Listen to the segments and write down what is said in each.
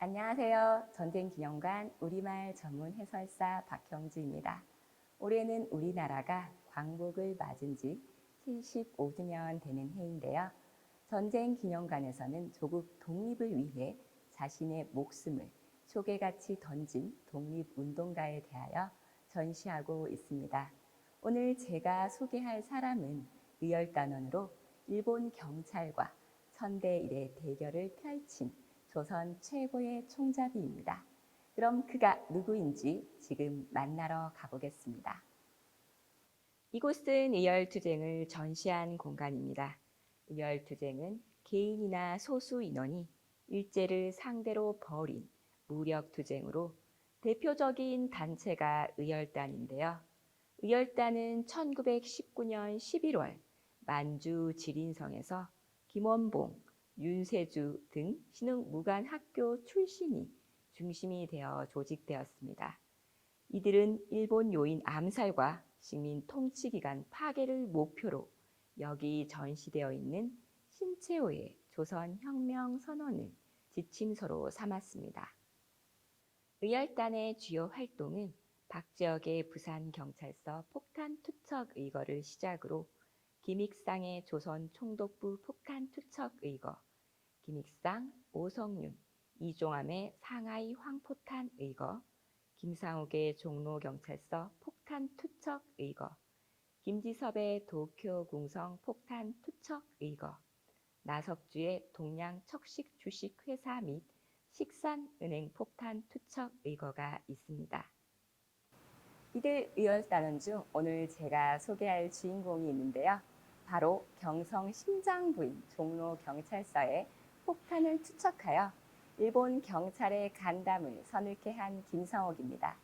안녕하세요. 전쟁기념관 우리말 전문 해설사 박형주입니다. 올해는 우리나라가 광복을 맞은 지 75주년 되는 해인데요. 전쟁기념관에서는 조국 독립을 위해 자신의 목숨을 쇼개같이 던진 독립운동가에 대하여 전시하고 있습니다. 오늘 제가 소개할 사람은 의열단원으로 일본 경찰과 천대일의 대결을 펼친 조선 최고의 총잡이입니다. 그럼 그가 누구인지 지금 만나러 가보겠습니다. 이곳은 의열투쟁을 전시한 공간입니다. 의열투쟁은 개인이나 소수 인원이 일제를 상대로 벌인 무력투쟁으로 대표적인 단체가 의열단인데요. 의열단은 1919년 11월 만주 지린성에서 김원봉, 윤세주 등 신흥무관학교 출신이 중심이 되어 조직되었습니다. 이들은 일본 요인 암살과 식민 통치기간 파괴를 목표로 여기 전시되어 있는 신채호의 조선혁명선언을 지침서로 삼았습니다. 의열단의 주요 활동은 박지혁의 부산경찰서 폭탄투척의거를 시작으로 김익상의 조선총독부 폭탄투척의거, 김익상, 오성윤, 이종함의 상하이 황포탄의거, 김상욱의 종로경찰서 폭탄투척의거, 김지섭의 도쿄궁성 폭탄투척의거, 나석주의 동양척식주식회사 및 식산은행 폭탄투척의거가 있습니다. 이들 의열단원 중 오늘 제가 소개할 주인공이 있는데요. 바로 경성 심장부인 종로경찰서에 폭탄을 투척하여 일본 경찰의 간담을 서늘케 한 김상옥입니다.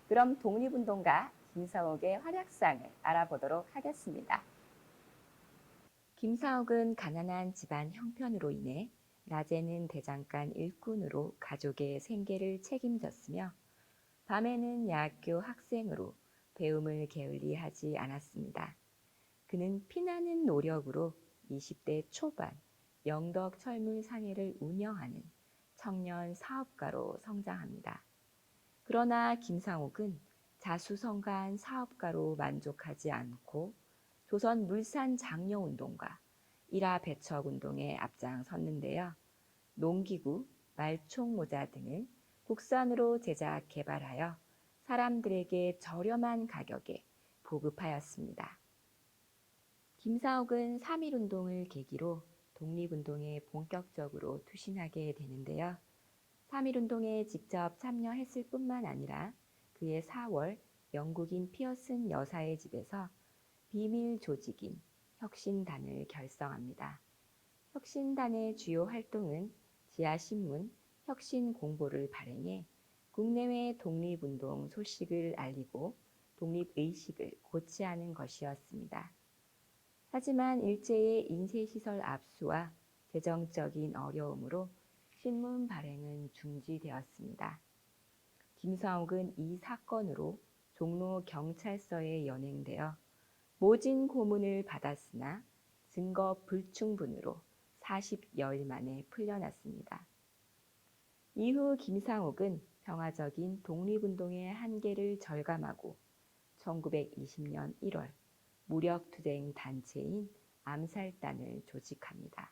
그럼 독립운동가 김상옥의 활약상을 알아보도록 하겠습니다. 김상옥은 가난한 집안 형편으로 인해 낮에는 대장간 일꾼으로 가족의 생계를 책임졌으며 밤에는 야학교 학생으로 배움을 게을리하지 않았습니다. 그는 피나는 노력으로 20대 초반 영덕철물상해를 운영하는 청년 사업가로 성장합니다. 그러나 김상옥은 자수성가한 사업가로 만족하지 않고 조선 물산장려운동과 일하배척운동에 앞장섰는데요. 농기구, 말총모자 등을 국산으로 제작 개발하여 사람들에게 저렴한 가격에 보급하였습니다. 김상옥은 3.1운동을 계기로 독립운동에 본격적으로 투신하게 되는데요. 3.1운동에 직접 참여했을 뿐만 아니라 그해 4월 영국인 피어슨 여사의 집에서 비밀 조직인 혁신단을 결성합니다. 혁신단의 주요 활동은 지하신문 혁신공보를 발행해 국내외 독립운동 소식을 알리고 독립의식을 고취하는 것이었습니다. 하지만 일제의 인쇄시설 압수와 재정적인 어려움으로 신문 발행은 중지되었습니다. 김상옥은 이 사건으로 종로경찰서에 연행되어 모진 고문을 받았으나 증거 불충분으로 40여일 만에 풀려났습니다. 이후 김상옥은 평화적인 독립운동의 한계를 절감하고 1920년 1월 무력투쟁 단체인 암살단을 조직합니다.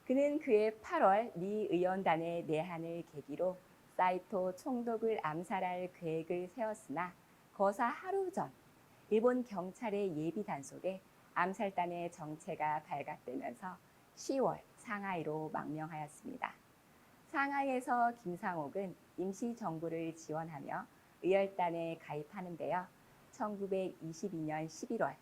그는 그해 8월 미 의원단의 내한을 계기로 사이토 총독을 암살할 계획을 세웠으나 거사 하루 전 일본 경찰의 예비 단속에 암살단의 정체가 발각되면서 10월 상하이로 망명하였습니다. 상하이에서 김상옥은 임시정부를 지원하며 의열단에 가입하는데요. 1922년 11월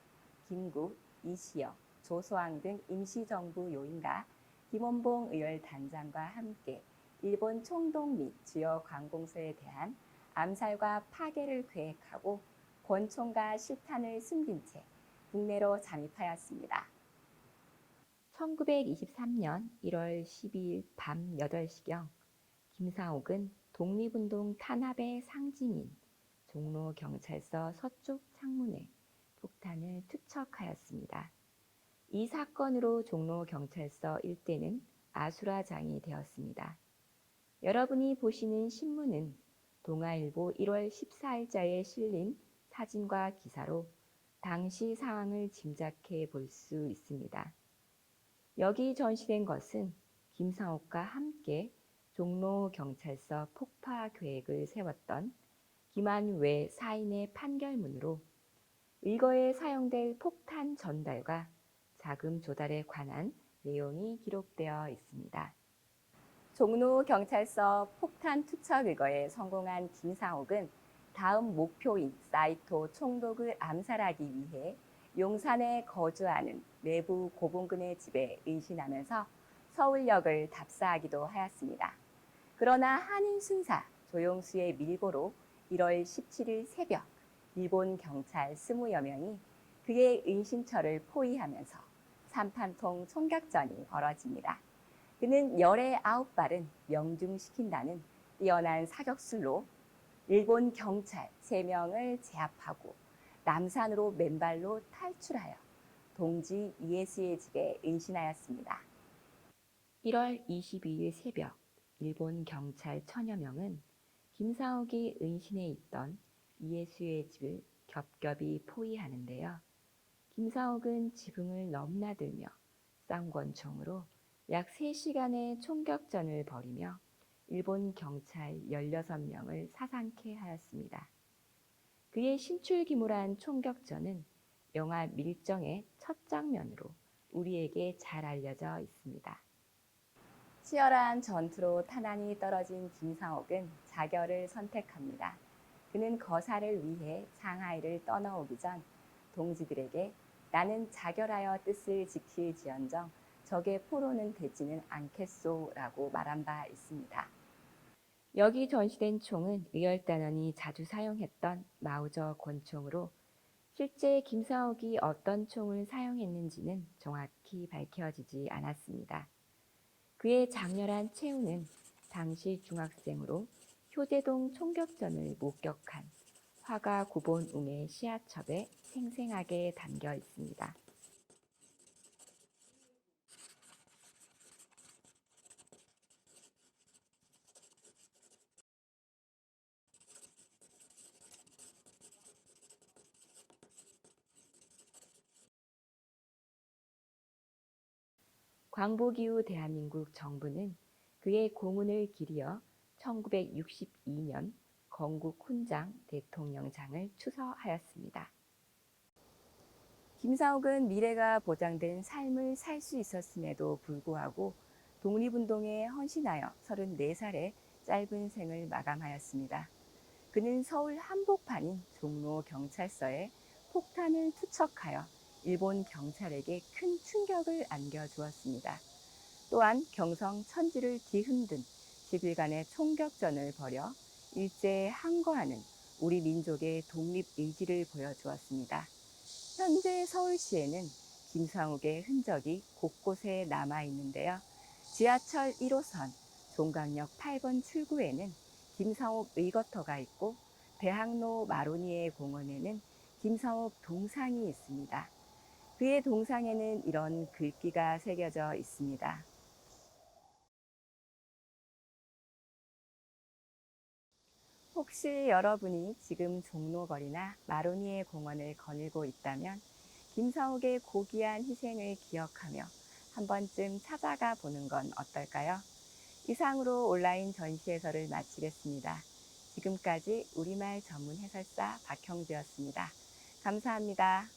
김구, 이시영, 조소왕 등 임시정부 요인과 김원봉 의열단장과 함께 일본 총독 및 주요 관공서에 대한 암살과 파괴를 계획하고 권총과 실탄을 숨긴 채 국내로 잠입하였습니다. 1923년 1월 12일 밤 8시경 김상옥은 독립운동 탄압의 상징인 종로경찰서 서쪽 창문에 폭탄을 투척하였습니다. 이 사건으로 종로경찰서 일대는 아수라장이 되었습니다. 여러분이 보시는 신문은 동아일보 1월 14일자에 실린 사진과 기사로 당시 상황을 짐작해 볼 수 있습니다. 여기 전시된 것은 김상옥과 함께 종로경찰서 폭파 계획을 세웠던 김한외 사인의 판결문으로 일거에 사용될 폭탄 전달과 자금 조달에 관한 내용이 기록되어 있습니다. 종로경찰서 폭탄 투척 의거에 성공한 김상옥은 다음 목표인 사이토 총독을 암살하기 위해 용산에 거주하는 내부 고봉근의 집에 은신하면서 서울역을 답사하기도 하였습니다. 그러나 한인 순사 조용수의 밀고로 1월 17일 새벽 일본 경찰 20여 명이 그의 은신처를 포위하면서 삼판통 총격전이 벌어집니다. 그는 열의 9발은 명중시킨다는 뛰어난 사격술로 일본 경찰 3명을 제압하고 남산으로 맨발로 탈출하여 동지 이에스의 집에 은신하였습니다. 1월 22일 새벽 일본 경찰 1000여 명은 김상옥이 은신해 있던 이에스의 집을 겹겹이 포위하는데요. 김상옥은 지붕을 넘나들며 쌍권총으로 약 3시간의 총격전을 벌이며 일본 경찰 16명을 사상케 하였습니다. 그의 신출기물한 총격전은 영화 밀정의 첫 장면으로 우리에게 잘 알려져 있습니다. 치열한 전투로 탄환이 떨어진 김상옥은 자결을 선택합니다. 그는 거사를 위해 상하이를 떠나오기 전 동지들에게 나는 자결하여 뜻을 지킬지언정 적의 포로는 되지는 않겠소라고 말한 바 있습니다. 여기 전시된 총은 의열단원이 자주 사용했던 마우저 권총으로 실제 김상옥이 어떤 총을 사용했는지는 정확히 밝혀지지 않았습니다. 그의 장렬한 최후는 당시 중학생으로 효제동 총격전을 목격한 화가 구본웅의 시야첩에 생생하게 담겨 있습니다. 광복 이후 대한민국 정부는 그의 고문을 기리어 1962년 건국 훈장 대통령장을 추서하였습니다. 김상옥은 미래가 보장된 삶을 살 수 있었음에도 불구하고 독립운동에 헌신하여 34살의 짧은 생을 마감하였습니다. 그는 서울 한복판인 종로경찰서에 폭탄을 투척하여 일본 경찰에게 큰 충격을 안겨주었습니다. 또한 경성 천지를 뒤흔든 10일간의 총격전을 벌여 일제에 항거하는 우리 민족의 독립 의지를 보여주었습니다. 현재 서울시에는 김상옥의 흔적이 곳곳에 남아있는데요. 지하철 1호선 종강역 8번 출구에는 김상옥 의거터가 있고 대학로 마로니에 공원에는 김상옥 동상이 있습니다. 그의 동상에는 이런 글귀가 새겨져 있습니다. 혹시 여러분이 지금 종로거리나 마로니에 공원을 거닐고 있다면 김상옥의 고귀한 희생을 기억하며 한 번쯤 찾아가 보는 건 어떨까요? 이상으로 온라인 전시 해설을 마치겠습니다. 지금까지 우리말 전문 해설사 박형주였습니다. 감사합니다.